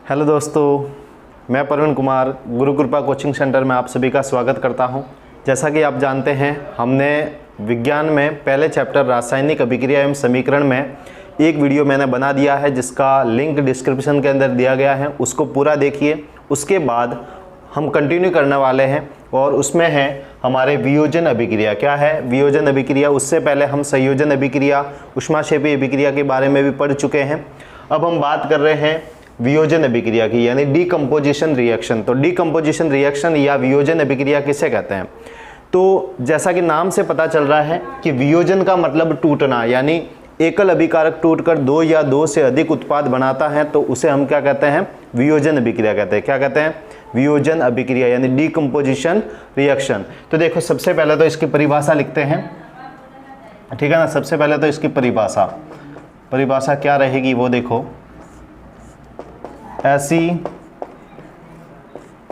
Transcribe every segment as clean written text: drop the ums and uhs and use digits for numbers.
Hello दोस्तों, मैं प्रवीण कुमार गुरु कृपा कोचिंग सेंटर में आप सभी का स्वागत करता हूं। जैसा कि आप जानते हैं, हमने विज्ञान में पहले चैप्टर रासायनिक अभिक्रिया एवं समीकरण में एक वीडियो मैंने बना दिया है, जिसका लिंक डिस्क्रिप्शन के अंदर दिया गया है। उसको पूरा देखिए। उसके बाद हम कंटिन्यू करने वाले हैं और उसमें है हमारे वियोजन अभिक्रिया। क्या है वियोजन अभिक्रिया? उससे पहले हम संयोजन अभिक्रिया, ऊष्माक्षेपी अभिक्रिया के बारे में भी पढ़ चुके हैं। अब हम बात कर रहे हैं वियोजन अभिक्रिया की, यानी डीकम्पोजिशन रिएक्शन। तो डीकम्पोजिशन रिएक्शन या वियोजन अभिक्रिया किसे कहते हैं? तो जैसा कि नाम से पता चल रहा है कि वियोजन का मतलब टूटना, यानी एकल अभिकारक टूटकर दो या दो से अधिक उत्पाद बनाता है, तो उसे हम क्या कहते हैं? वियोजन अभिक्रिया कहते हैं। क्या कहते हैं? वियोजन अभिक्रिया, यानी डीकम्पोजिशन रिएक्शन। तो देखो, सबसे पहले तो इसकी परिभाषा लिखते हैं, ठीक है ना। सबसे पहले तो इसकी परिभाषा क्या रहेगी वो देखो। ऐसी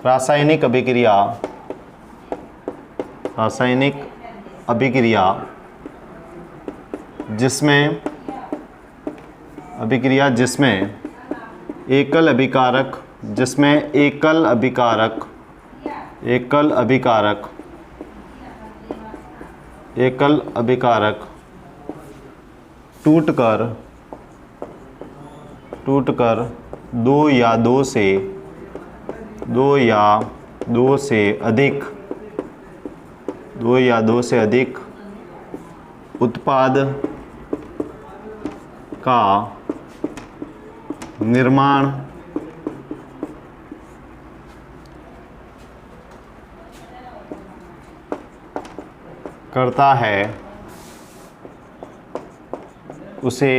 रासायनिक अभिक्रिया जिसमें एकल अभिकारक टूटकर दो या दो से अधिक उत्पाद का निर्माण करता है, उसे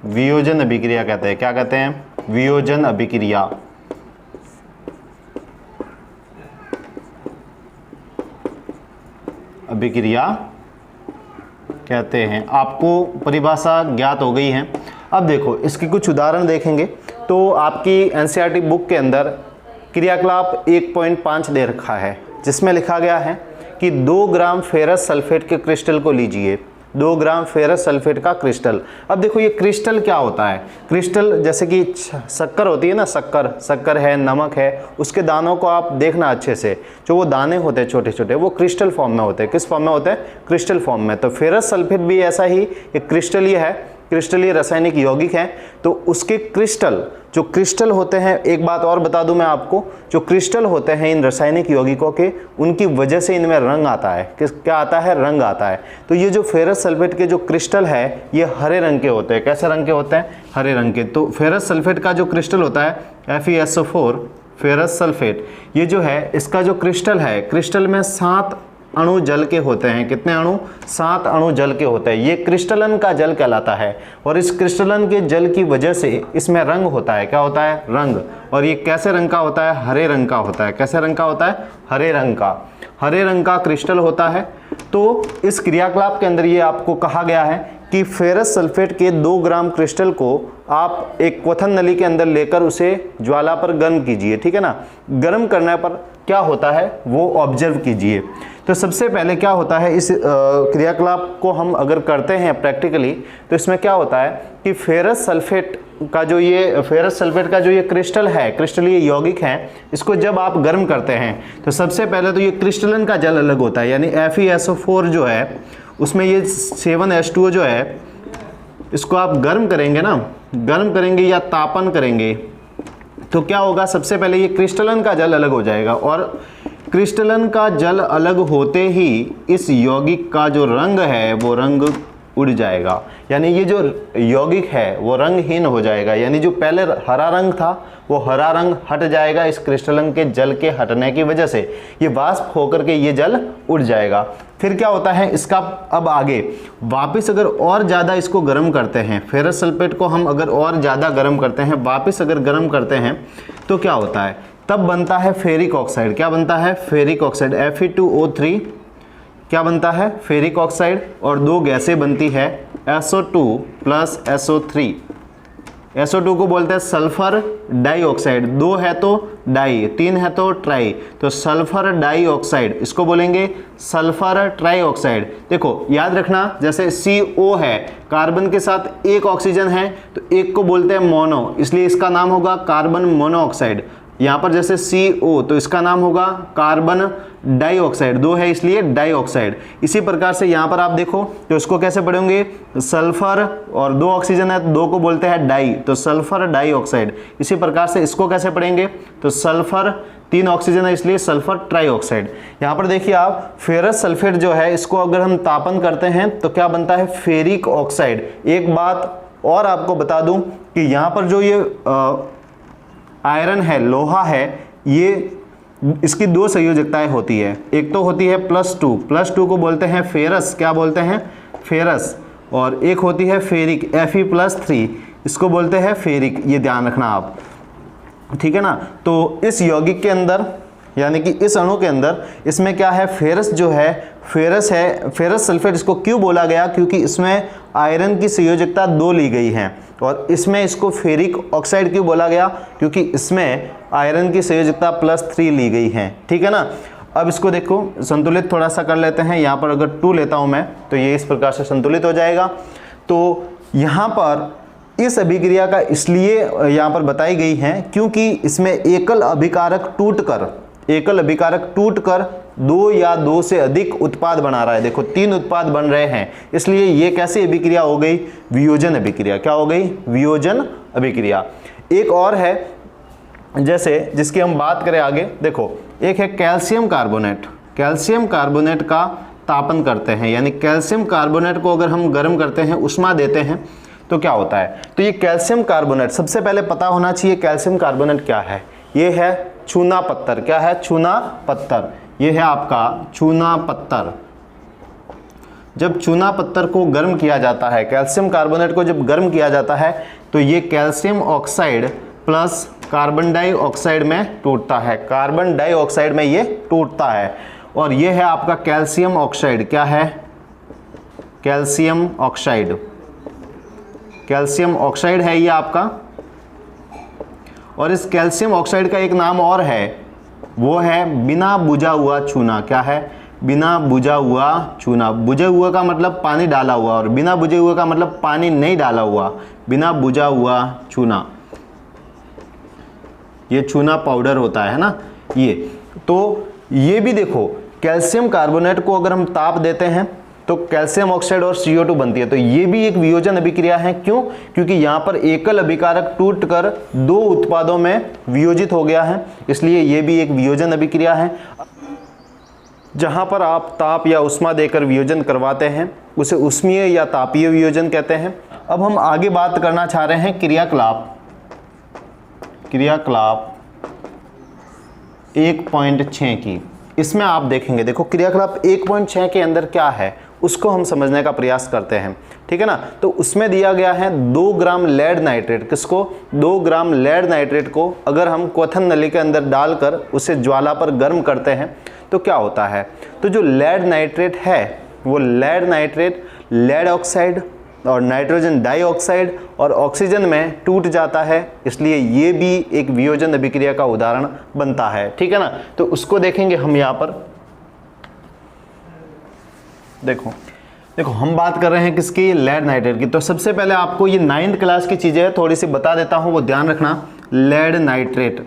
वियोजन अभिक्रिया कहते हैं। क्या कहते हैं? वियोजन अभिक्रिया। कहते हैं। आपको परिभाषा ज्ञात हो गई है। अब देखो, इसके कुछ उदाहरण देखेंगे तो आपकी एनसीईआरटी बुक के अंदर क्रियाकलाप 1.5 दे रखा है, जिसमें लिखा गया है कि 2 ग्राम फेरस सल्फेट के क्रिस्टल को लीजिए। 2 ग्राम फेरस सल्फेट का क्रिस्टल। अब देखो, ये क्रिस्टल क्या होता है? क्रिस्टल जैसे कि शक्कर होती है ना, शक्कर है, नमक है, उसके दानों को आप देखना अच्छे से। जो वो दाने होते हैं छोटे छोटे, वो क्रिस्टल फॉर्म में होते हैं। किस फॉर्म में होते हैं? क्रिस्टल फॉर्म में। तो फेरस सल्फेट भी ऐसा ही एक क्रिस्टलीय है, क्रिस्टलीय रासायनिक यौगिक है। तो उसके जो क्रिस्टल होते हैं, एक बात और बता दूं मैं आपको, जो क्रिस्टल होते हैं इन रासायनिक यौगिकों के, उनकी वजह से इनमें रंग आता है। क्या आता है? रंग आता है। तो ये जो फेरस सल्फेट के जो क्रिस्टल है, ये हरे रंग के होते हैं। कैसे रंग के होते हैं? हरे रंग के। तो फेरस सल्फेट का जो क्रिस्टल होता है FeSO4 फेरस सल्फेट, ये जो है इसका जो क्रिस्टल है, क्रिस्टल में 7 अणु जल के होते हैं। कितने अणु? 7 अणु जल के होते हैं। ये क्रिस्टलन का जल कहलाता है और इस क्रिस्टलन के जल की वजह से इसमें रंग होता है। क्या होता है? रंग। और ये कैसे रंग का होता है? हरे रंग का होता है। कैसे रंग का होता है? हरे रंग का क्रिस्टल होता है। तो इस क्रियाकलाप के अंदर ये आपको कहा गया है कि फेरस सल्फेट के 2 ग्राम क्रिस्टल को आप एक क्वथन नली के अंदर लेकर उसे ज्वाला पर गर्म कीजिए, ठीक है ना। गर्म करने पर क्या होता है वो ऑब्जर्व कीजिए। तो सबसे पहले क्या होता है, इस क्रियाकलाप को हम अगर करते हैं प्रैक्टिकली, तो इसमें क्या होता है कि फेरस सल्फेट का जो ये क्रिस्टल है, क्रिस्टलीय यौगिक है, इसको जब आप गर्म करते हैं तो सबसे पहले तो ये क्रिस्टलन का जल अलग होता है, यानी FeSO4 जो है उसमें ये 7H2O जो है, इसको आप गर्म करेंगे या तापन करेंगे तो क्या होगा? सबसे पहले ये क्रिस्टलन का जल अलग हो जाएगा और क्रिस्टलन का जल अलग होते ही इस यौगिक का जो रंग है वो रंग उड़ जाएगा, यानी ये जो यौगिक है वो रंगहीन हो जाएगा। यानी जो पहले हरा रंग था वो हरा रंग हट जाएगा इस क्रिस्टलन के जल के हटने की वजह से। ये वाष्प होकर के ये जल उड़ जाएगा। फिर क्या होता है इसका? अब आगे वापस अगर और ज़्यादा इसको गर्म करते हैं, फेरस सल्फेट को हम अगर और ज़्यादा गर्म करते हैं, वापस अगर गर्म करते हैं, तो क्या होता है? तब बनता है फेरिक ऑक्साइड। क्या बनता है? फेरिक ऑक्साइड Fe2O3 क्या बनता है? Ferric oxide. और 2 गैसें बनती है SO2 प्लस SO3। SO2 को बोलते हैं सल्फर डाइऑक्साइड, 2 है तो डाई, 3 है तो ट्राई, तो सल्फर डाइऑक्साइड इसको बोलेंगे सल्फर ट्राइऑक्साइड। देखो याद रखना, जैसे CO है, कार्बन के साथ एक ऑक्सीजन है तो एक को बोलते हैं मोनो, इसलिए इसका नाम होगा कार्बन मोनोऑक्साइड। यहाँ पर जैसे CO तो इसका नाम होगा कार्बन डाइऑक्साइड, 2 है इसलिए डाइऑक्साइड। इसी प्रकार से यहाँ पर आप देखो तो इसको कैसे पढ़ेंगे, सल्फर और 2 ऑक्सीजन है तो 2 को बोलते हैं डाई, तो सल्फर डाइऑक्साइड। इसी प्रकार से इसको कैसे पढ़ेंगे, तो सल्फर 3 ऑक्सीजन है इसलिए सल्फर ट्राइऑक्साइड। यहाँ पर देखिए आप, फेरस सल्फेट जो है इसको अगर हम तापन करते हैं तो क्या बनता है, फेरिक ऑक्साइड। एक बात और आपको बता दूं कि यहाँ पर जो ये आयरन है, लोहा है, ये इसकी 2 संयोजकताएं होती है। एक तो होती है +2 को बोलते हैं फेरस, क्या बोलते हैं, फेरस, और एक होती है फेरिक Fe+3, इसको बोलते हैं फेरिक, ये ध्यान रखना आप, ठीक है ना। तो इस यौगिक के अंदर यानी कि इस अणु के अंदर इसमें क्या है, फेरस जो है, फेरस है, फेरस सल्फेट इसको क्यों बोला गया, क्योंकि इसमें आयरन की संयोजकता 2 ली गई है। और इसमें इसको फेरिक ऑक्साइड क्यों बोला गया, क्योंकि इसमें आयरन की संयोजकता +3 ली गई है, ठीक है ना। अब इसको देखो संतुलित थोड़ा सा कर लेते हैं। यहाँ पर अगर 2 लेता हूँ मैं तो ये इस प्रकार से संतुलित हो जाएगा। तो यहाँ पर इस अभिक्रिया का इसलिए यहाँ पर बताई गई है क्योंकि इसमें एकल अभिकारक टूटकर 2 या 2 से अधिक उत्पाद बना रहा है। देखो 3 उत्पाद बन रहे हैं, इसलिए ये कैसी अभिक्रिया हो गई, वियोजन अभिक्रिया। क्या हो गई, वियोजन अभिक्रिया। एक और है जैसे जिसकी हम बात करें आगे, देखो एक है कैल्शियम कार्बोनेट। कैल्शियम कार्बोनेट का तापन करते हैं, यानी कैल्शियम कार्बोनेट को अगर हम गर्म करते हैं, उष्मा देते हैं तो क्या होता है। तो ये कैल्शियम कार्बोनेट, सबसे पहले पता होना चाहिए कैल्शियम कार्बोनेट क्या है। ये है चूना पत्थर। क्या है, चूना पत्थर। ये है आपका चूना पत्थर। जब चूना पत्थर को गर्म किया जाता है, कैल्शियम कार्बोनेट को जब गर्म किया जाता है तो ये calcium oxide plus carbon dioxide में टूटता है, कार्बन डाइऑक्साइड में ये टूटता है। और ये है आपका कैल्शियम ऑक्साइड। क्या है, कैल्शियम ऑक्साइड। कैल्शियम ऑक्साइड है ये आपका। और इस कैल्शियम ऑक्साइड का एक नाम और है, वो है बिना बुझा हुआ चूना। क्या है, बिना बुझा हुआ चूना। बुझे हुआ का मतलब पानी डाला हुआ, और बिना बुझे हुए का मतलब पानी नहीं डाला हुआ, बिना बुझा हुआ चूना। ये चूना पाउडर होता है ना ये। तो ये भी देखो, कैल्शियम कार्बोनेट को अगर हम ताप देते हैं तो कैल्शियम ऑक्साइड और CO2 बनती है। तो ये भी एक वियोजन अभिक्रिया है। क्यों, क्योंकि यहाँ पर एकल अभिकारक टूटकर 2 उत्पादों में वियोजित हो गया है, इसलिए ये भी एक वियोजन अभिक्रिया है। जहाँ पर आप ताप या उष्मा देकर वियोजन करवाते हैं उसे उष्मीय या तापीय वियोजन कहते हैं। अब हम आगे बात करना चाह रहे हैं क्रियाकलाप 1.6 की। इसमें आप देखेंगे, देखो क्रियाकलाप 1.6 के अंदर क्या है उसको हम समझने का प्रयास करते हैं, ठीक है ना। तो उसमें दिया गया है 2 ग्राम लेड नाइट्रेट। किसको, 2 ग्राम लेड नाइट्रेट को अगर हम क्वथन नली के अंदर डालकर उसे ज्वाला पर गर्म करते हैं तो क्या होता है। तो जो लेड नाइट्रेट है वो लेड नाइट्रेट लेड ऑक्साइड और नाइट्रोजन डाइऑक्साइड और ऑक्सीजन में टूट जाता है, इसलिए ये भी एक वियोजन अभिक्रिया का उदाहरण बनता है, ठीक है ना। तो उसको देखेंगे हम यहाँ पर। देखो हम बात कर रहे हैं किसकी, लेड नाइट्रेट की। तो सबसे पहले आपको ये 9th क्लास की चीज़ें है, थोड़ी सी बता देता हूँ, वो ध्यान रखना। लेड नाइट्रेट,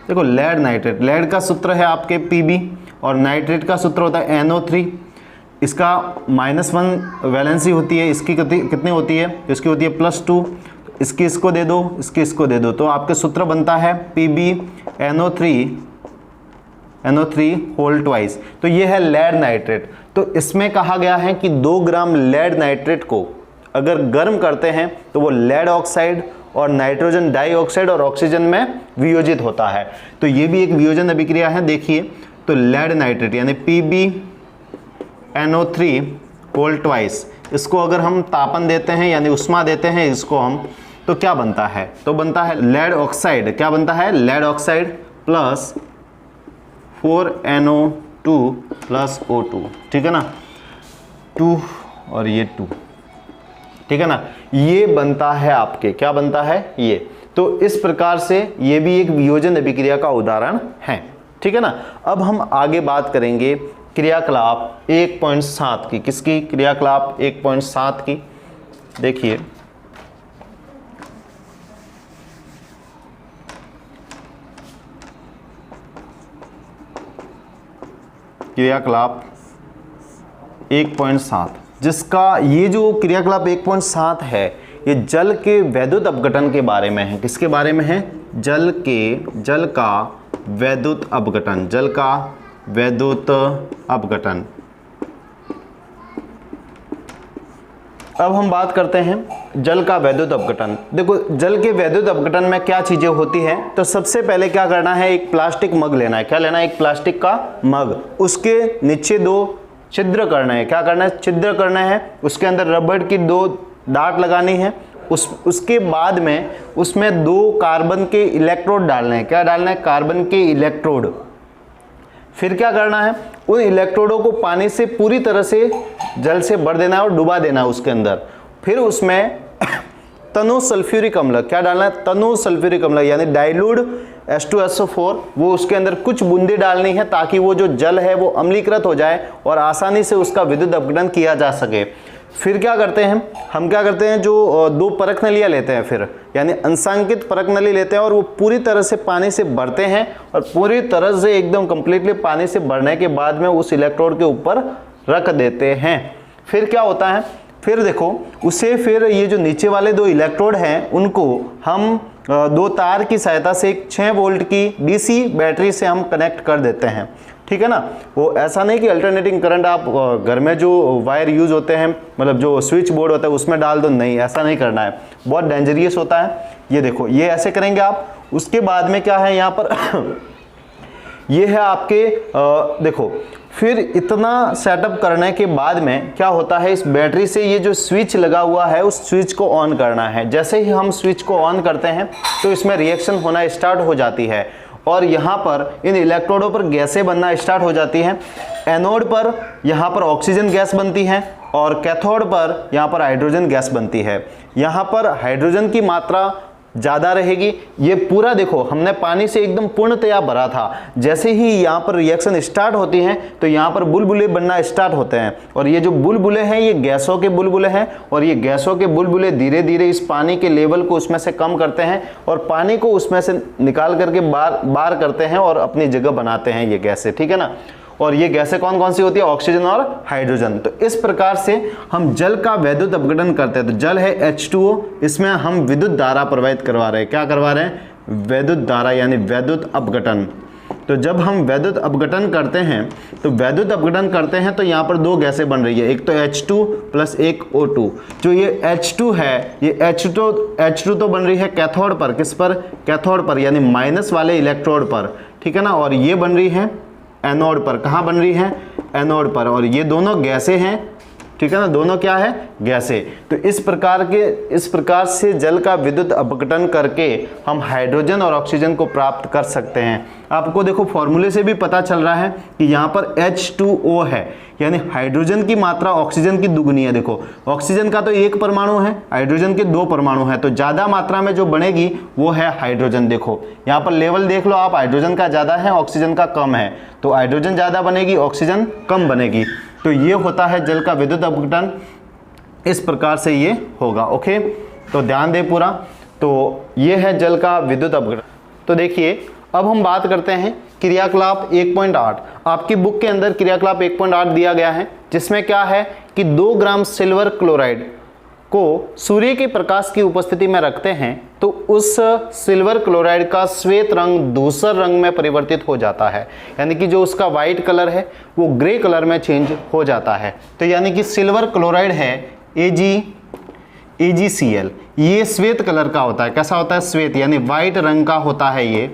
देखो लेड नाइट्रेट, लेड का सूत्र है आपके Pb और नाइट्रेट का सूत्र होता है NO3। इसका -1 वैलेंसी होती है, इसकी कितनी होती है, इसकी होती है +2। इसकी इसको दे दो, इसकी इसको दे दो, तो आपके सूत्र बनता है PbNO3 होल ट्वाइस। तो ये है लेड नाइट्रेट। तो इसमें कहा गया है कि 2 ग्राम लेड नाइट्रेट को अगर गर्म करते हैं तो वो लेड ऑक्साइड और नाइट्रोजन डाइऑक्साइड और ऑक्सीजन में वियोजित होता है। तो ये भी एक वियोजन अभिक्रिया है। देखिए, तो लेड नाइट्रेट यानी PbNO3 होल ट्वाइस, इसको अगर हम तापन देते हैं यानी उष्मा देते हैं इसको हम, तो क्या बनता है, तो बनता है लेड ऑक्साइड। क्या बनता है, lead oxide plus 4NO2 plus O2, ठीक है ना, 2 और ये 2, ठीक है ना। ये बनता है आपके, क्या बनता है ये। तो इस प्रकार से ये भी एक वियोजन अभिक्रिया का उदाहरण है, ठीक है ना। अब हम आगे बात करेंगे क्रियाकलाप 1.7 की। किसकी? क्रियाकलाप 1.7 की। देखिए क्रियाकलाप 1.7, जिसका ये जो क्रियाकलाप 1.7 है ये जल के वैद्युत अपघटन के बारे में है। किसके बारे में है? जल का वैद्युत अपघटन, जल का वैद्युत अपघटन। अब हम बात करते हैं जल का वैद्युत अपघटन। देखो जल के वैद्युत अपघटन में क्या चीजें होती हैं, तो सबसे पहले क्या करना है, एक प्लास्टिक मग लेना है। क्या लेना है? एक प्लास्टिक का मग, उसके नीचे 2 छिद्र करना है। क्या करना है? छिद्र करना है। उसके अंदर रबड़ की 2 डाट लगानी है। उसके बाद में उसमें 2 कार्बन के इलेक्ट्रोड डालने हैं। क्या डालना है? कार्बन के इलेक्ट्रोड। फिर क्या करना है, उन इलेक्ट्रोडों को पानी से पूरी तरह से जल से भर देना है और डुबा देना है उसके अंदर। फिर उसमें तनु सल्फ्यूरिक अम्ल, क्या डालना है? तनु सल्फ्यूरिक अम्ल यानी डाइल्यूट H2SO4, वो उसके अंदर कुछ बूंदे डालनी है ताकि वो जो जल है वो अम्लीकृत हो जाए और आसानी से उसका विद्युत अपघटन किया जा सके। फिर क्या करते हैं हम, क्या करते हैं, जो 2 परख नलियाँ लेते हैं, फिर यानी अंशांकित परख नली लेते हैं और वो पूरी तरह से पानी से भरते हैं और पूरी तरह से एकदम कंप्लीटली पानी से भरने के बाद में उस इलेक्ट्रोड के ऊपर रख देते हैं। फिर क्या होता है, फिर देखो उसे फिर ये जो नीचे वाले 2 इलेक्ट्रोड हैं उनको हम 2 तार की सहायता से एक 6 वोल्ट की डीसी बैटरी से हम कनेक्ट कर देते हैं, ठीक है ना। वो ऐसा नहीं कि अल्टरनेटिंग करंट आप घर में जो वायर यूज होते हैं, मतलब जो स्विच बोर्ड होता है उसमें डाल दो, नहीं, ऐसा नहीं करना है, बहुत डेंजरियस होता है। ये देखो ये ऐसे करेंगे आप। उसके बाद में क्या है यहाँ पर ये है आपके देखो, फिर इतना सेटअप करने के बाद में क्या होता है, इस बैटरी से ये जो स्विच लगा हुआ है उस स्विच को ऑन करना है। जैसे ही हम स्विच को ऑन करते हैं तो इसमें रिएक्शन होना स्टार्ट हो जाती है और यहाँ पर इन इलेक्ट्रोडों पर गैसें बनना स्टार्ट हो जाती हैं। एनोड पर यहाँ पर ऑक्सीजन गैस बनती है और कैथोड पर यहाँ पर हाइड्रोजन गैस बनती है। यहाँ पर हाइड्रोजन की मात्रा ज़्यादा रहेगी। ये पूरा देखो हमने पानी से एकदम पूर्णतया भरा था, जैसे ही यहाँ पर रिएक्शन स्टार्ट होती हैं तो यहाँ पर बुलबुले बनना स्टार्ट होते हैं और ये जो बुलबुले हैं ये गैसों के बुलबुले हैं और ये गैसों के बुलबुले धीरे धीरे इस पानी के लेवल को उसमें से कम करते हैं और पानी को उसमें से निकाल करके बाहर करते हैं और अपनी जगह बनाते हैं ये गैसें, ठीक है ना। और ये गैसें कौन कौन सी होती है? ऑक्सीजन और हाइड्रोजन। तो इस प्रकार से हम जल का वैद्युत अपघटन करते हैं। तो जल है H2O, इसमें हम विद्युत धारा प्रवाहित करवा रहे हैं। क्या करवा रहे हैं? वैद्युत धारा यानी वैद्युत अपघटन। तो जब हम वैद्युत अपघटन करते हैं तो यहाँ पर 2 गैसें बन रही है, एक तो H2 प्लस एक O2। जो ये H2 है, ये H2 तो बन रही है कैथोड पर। किस पर? कैथोड पर, यानी माइनस वाले इलेक्ट्रोड पर, ठीक है ना। और ये बन रही है एनोड पर। कहाँ बन रही है? एनोड पर। और ये दोनों गैसें हैं, ठीक है ना, दोनों क्या है? गैसें। तो इस प्रकार से जल का विद्युत अपघटन करके हम हाइड्रोजन और ऑक्सीजन को प्राप्त कर सकते हैं। आपको देखो फॉर्मूले से भी पता चल रहा है कि यहाँ पर H2O है, यानी हाइड्रोजन की मात्रा ऑक्सीजन की दुगुनी है। देखो ऑक्सीजन का तो 1 परमाणु है, हाइड्रोजन के 2 परमाणु है, तो ज़्यादा मात्रा में जो बनेगी वो है हाइड्रोजन। देखो यहाँ पर लेवल देख लो आप, हाइड्रोजन का ज़्यादा है, ऑक्सीजन का कम है, तो हाइड्रोजन ज़्यादा बनेगी, ऑक्सीजन कम बनेगी। तो ये होता है जल का विद्युत अपघटन, इस प्रकार से ये होगा। ओके, तो ध्यान दे पूरा। तो ये है जल का विद्युत अपघटन। तो देखिए अब हम बात करते हैं क्रियाकलाप 1.8। आपकी बुक के अंदर क्रियाकलाप 1.8 दिया गया है, जिसमें क्या है कि 2 ग्राम सिल्वर क्लोराइड को सूर्य के प्रकाश की उपस्थिति में रखते हैं तो उस सिल्वर क्लोराइड का श्वेत रंग धूसर रंग में परिवर्तित हो जाता है, यानी कि जो उसका वाइट कलर है वो ग्रे कलर में चेंज हो जाता है। तो यानी कि सिल्वर क्लोराइड है AgCl, ये श्वेत कलर का होता है। कैसा होता है? श्वेत, यानी वाइट रंग का होता है ये,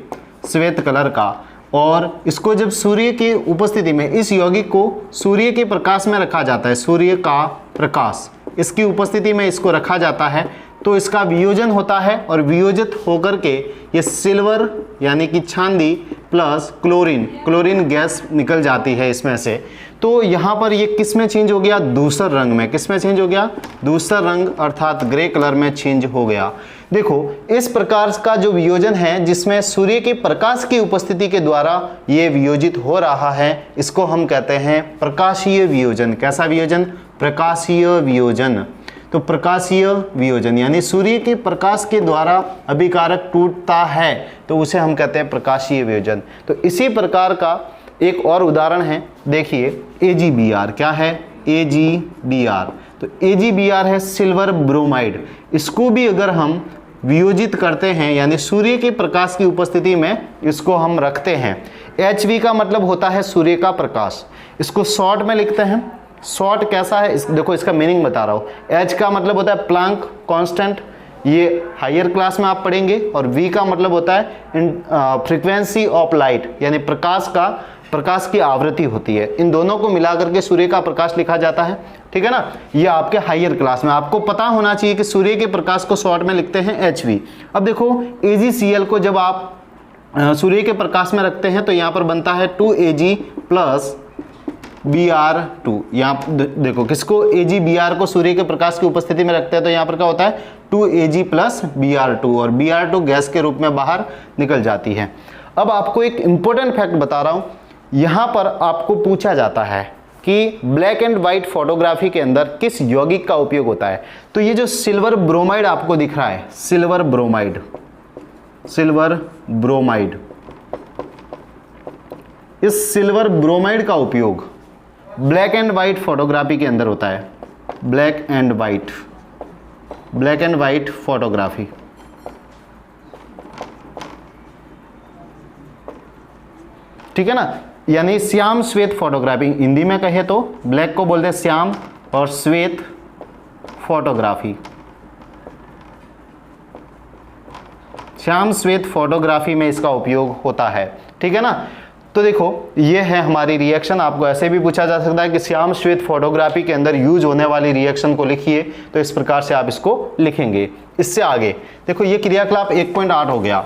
श्वेत कलर का। और इसको जब सूर्य की उपस्थिति में, इस यौगिक को सूर्य के प्रकाश में रखा जाता है, सूर्य का प्रकाश इसकी उपस्थिति में इसको रखा जाता है, तो इसका वियोजन होता है और वियोजित होकर के ये सिल्वर यानी कि चांदी प्लस क्लोरीन गैस निकल जाती है इसमें से। तो यहाँ पर ये किस में चेंज हो गया, दूसर रंग में। किस में चेंज हो गया, दूसर रंग अर्थात ग्रे कलर में चेंज हो गया। देखो इस प्रकार का जो वियोजन है जिसमें सूर्य के प्रकाश की उपस्थिति के द्वारा ये वियोजित हो रहा है, इसको हम कहते हैं प्रकाशीय वियोजन। कैसा वियोजन, प्रकाशीय वियोजन। तो प्रकाशीय वियोजन यानी सूर्य के प्रकाश के द्वारा अभिकारक टूटता है तो उसे हम कहते हैं प्रकाशीय वियोजन। तो इसी प्रकार का एक और उदाहरण है, देखिए AgBr। क्या है, AgBr। तो AgBr है सिल्वर ब्रोमाइड। इसको भी अगर हम वियोजित करते हैं यानी सूर्य के प्रकाश की उपस्थिति में इसको हम रखते हैं। HV का मतलब होता है सूर्य का प्रकाश। इसको शॉर्ट में लिखते हैं। शॉर्ट कैसा है, देखो इसका मीनिंग बता रहा हूँ। H का मतलब होता है प्लांक कांस्टेंट, ये हायर क्लास में आप पढ़ेंगे। और V का मतलब होता है फ्रीक्वेंसी ऑफ लाइट यानी प्रकाश की आवृत्ति होती है। इन दोनों को मिलाकर के सूर्य का प्रकाश लिखा जाता है, ठीक है ना। ये आपके हायर क्लास में आपको पता होना चाहिए कि सूर्य के प्रकाश को शॉर्ट में लिखते हैं HV। अब देखो AgCl को जब आप सूर्य के प्रकाश में रखते हैं तो यहाँ पर बनता है 2Ag प्लस Br2। यहाँ देखो किसको, AgBr को सूर्य के प्रकाश की उपस्थिति में रखते हैं तो यहाँ पर क्या होता है 2Ag प्लस Br2 और Br2 गैस के रूप में बाहर निकल जाती है। अब आपको एक इंपॉर्टेंट फैक्ट बता रहा हूँ। यहाँ पर आपको पूछा जाता है कि ब्लैक एंड व्हाइट फोटोग्राफी के अंदर किस यौगिक का उपयोग होता है। तो ये जो सिल्वर ब्रोमाइड आपको दिख रहा है, सिल्वर ब्रोमाइड, इस सिल्वर ब्रोमाइड का उपयोग ब्लैक एंड व्हाइट फोटोग्राफी के अंदर होता है। Black and white photography. ठीक है ना, यानी श्याम श्वेत फोटोग्राफी। हिंदी में कहे तो ब्लैक को बोलते हैं श्याम और श्वेत फोटोग्राफी। श्याम श्वेत फोटोग्राफी में इसका उपयोग होता है, ठीक है ना। तो देखो ये है हमारी रिएक्शन। आपको ऐसे भी पूछा जा सकता है कि श्याम श्वेत फोटोग्राफी के अंदर यूज होने वाली रिएक्शन को लिखिए, तो इस प्रकार से आप इसको लिखेंगे। इससे आगे देखो ये क्रियाकलाप 1.8 हो गया।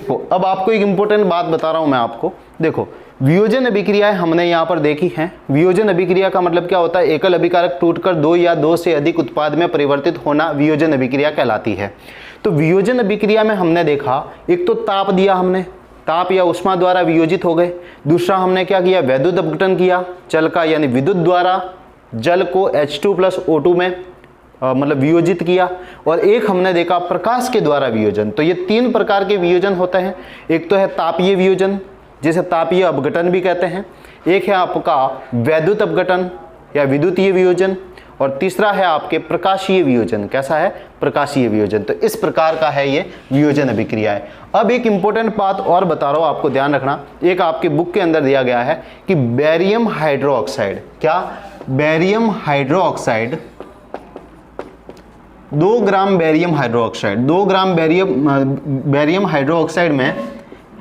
तो अब आपको एक इंपॉर्टेंट बात बता रहा हूं मैं आपको। देखो वियोजन अभिक्रियाएं हमने यहाँ पर देखी हैं। वियोजन अभिक्रिया का मतलब क्या होता है, एकल अभिकारक टूटकर दो या दो से अधिक उत्पाद में परिवर्तित होना वियोजन अभिक्रिया कहलाती है। तो वियोजन अभिक्रिया में हमने देखा, एक तो ताप दिया हमने, ताप या उष्मा द्वारा वियोजित हो गए। दूसरा हमने क्या किया, वैद्युत अपघटन किया जल का, यानी विद्युत द्वारा जल को H2+O2 में मतलब वियोजित किया। और एक हमने देखा प्रकाश के द्वारा वियोजन। तो ये तीन प्रकार के वियोजन होते हैं। एक तो है तापीय वियोजन जिसे तापीय अपघटन भी कहते हैं, एक है आपका वैद्युत अपघटन या विद्युतीय वियोजन, और तीसरा है आपके प्रकाशीय वियोजन। कैसा है, प्रकाशीय वियोजन। तो इस प्रकार का है ये वियोजन अभिक्रिया है। अब एक इंपॉर्टेंट बात और बता रहा हूं आपको, ध्यान रखना। एक आपके बुक के अंदर दिया गया है कि बेरियम हाइड्रोक्साइड, क्या, बेरियम हाइड्रोक्साइड 2 ग्राम बेरियम हाइड्रोक्साइड, 2 ग्राम बेरियम हाइड्रोक्साइड में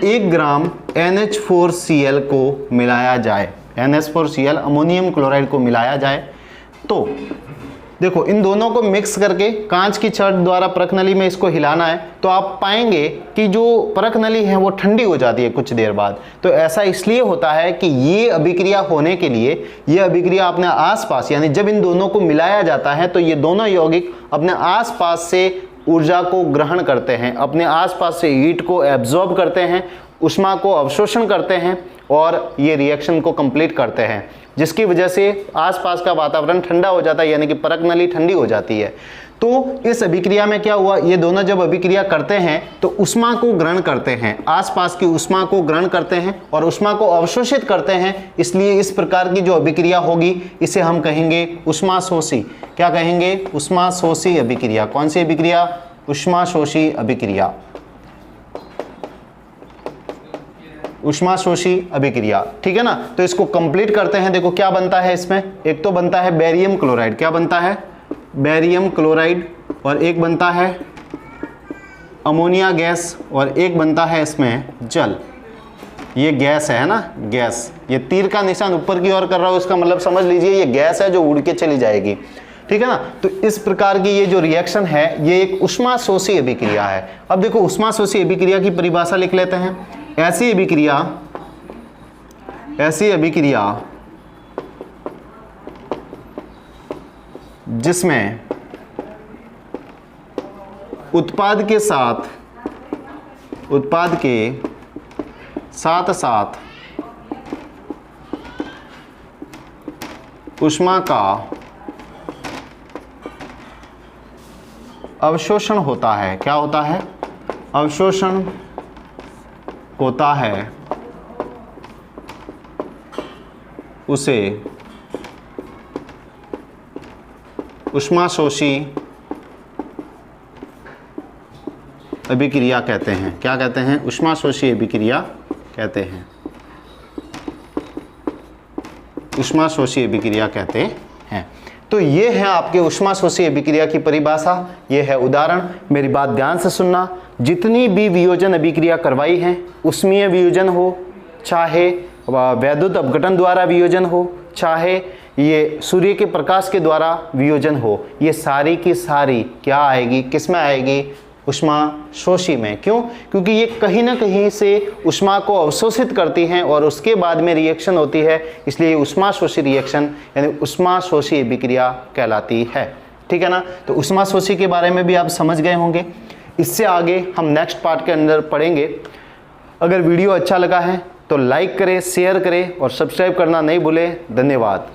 1 ग्राम NH4Cl को मिलाया जाए, NH4Cl अमोनियम क्लोराइड को मिलाया जाए। तो देखो इन दोनों को मिक्स करके कांच की छड़ द्वारा परख नली में इसको हिलाना है, तो आप पाएंगे कि जो परख नली है वो ठंडी हो जाती है कुछ देर बाद। तो ऐसा इसलिए होता है कि ये अभिक्रिया होने के लिए, ये अभिक्रिया अपने आसपास, यानी जब इन दोनों को मिलाया जाता है तो ये दोनों यौगिक अपने आसपास से ऊर्जा को ग्रहण करते हैं, अपने आसपास से हीट को एब्जॉर्ब करते हैं, उष्मा को अवशोषण करते हैं और ये रिएक्शन को कंप्लीट करते हैं, जिसकी वजह से आसपास का वातावरण ठंडा हो जाता है, यानी कि परख नली ठंडी हो जाती है। तो इस अभिक्रिया में क्या हुआ, ये दोनों जब अभिक्रिया करते हैं तो उष्मा को ग्रहण करते हैं, आसपास की उष्मा को ग्रहण करते हैं और उष्मा को अवशोषित करते हैं। इसलिए इस प्रकार की जो अभिक्रिया होगी इसे हम कहेंगे उष्माशोषी। क्या कहेंगे, उष्माशोषी अभिक्रिया। कौन सी अभिक्रिया, उष्माशोषी अभिक्रिया, उष्माशोषी अभिक्रिया, ठीक है ना। तो इसको कंप्लीट करते हैं। देखो क्या बनता है इसमें, एक तो बनता है बेरियम क्लोराइड, क्या बनता है, बेरियम क्लोराइड, और एक बनता है अमोनिया गैस, और एक बनता है इसमें जल। ये गैस है ना, गैस, ये तीर का निशान ऊपर की ओर कर रहा हूं, इसका मतलब समझ लीजिए ये गैस है जो उड़ के चली जाएगी। ठीक है ना। तो इस प्रकार की ये जो रिएक्शन है ये एक ऊष्माशोषी अभिक्रिया है। अब देखो ऊष्माशोषी अभिक्रिया की परिभाषा लिख लेते हैं। ऐसी अभिक्रिया जिसमें उत्पाद के साथ साथ ऊष्मा का अवशोषण होता है। क्या होता है? अवशोषण होता है, उसे ऊष्माशोषी अभिक्रिया कहते हैं। क्या कहते हैं? ऊष्माशोषी अभिक्रिया कहते हैं। ऊष्माशोषी अभिक्रिया कहते हैं। तो ये है आपके ऊष्माशोषी अभिक्रिया की परिभाषा, ये है उदाहरण। मेरी बात ध्यान से सुनना। जितनी भी वियोजन अभिक्रिया करवाई है, ऊष्मीय वियोजन हो, चाहे वैद्युत अपघटन द्वारा वियोजन हो, चाहे ये सूर्य के प्रकाश के द्वारा वियोजन हो, ये सारी की सारी क्या आएगी? किस में आएगी? ऊष्माशोषी में। क्यों? क्योंकि ये कहीं ना कहीं से ऊष्मा को अवशोषित करती हैं और उसके बाद में रिएक्शन होती है, इसलिए ऊष्माशोषी रिएक्शन यानी ऊष्माशोषी अभिक्रिया कहलाती है। ठीक है ना। तो ऊष्माशोषी के बारे में भी आप समझ गए होंगे। इससे आगे हम नेक्स्ट पार्ट के अंदर पढ़ेंगे। अगर वीडियो अच्छा लगा है तो लाइक करें, शेयर करें और सब्सक्राइब करना नहीं भूलें। धन्यवाद।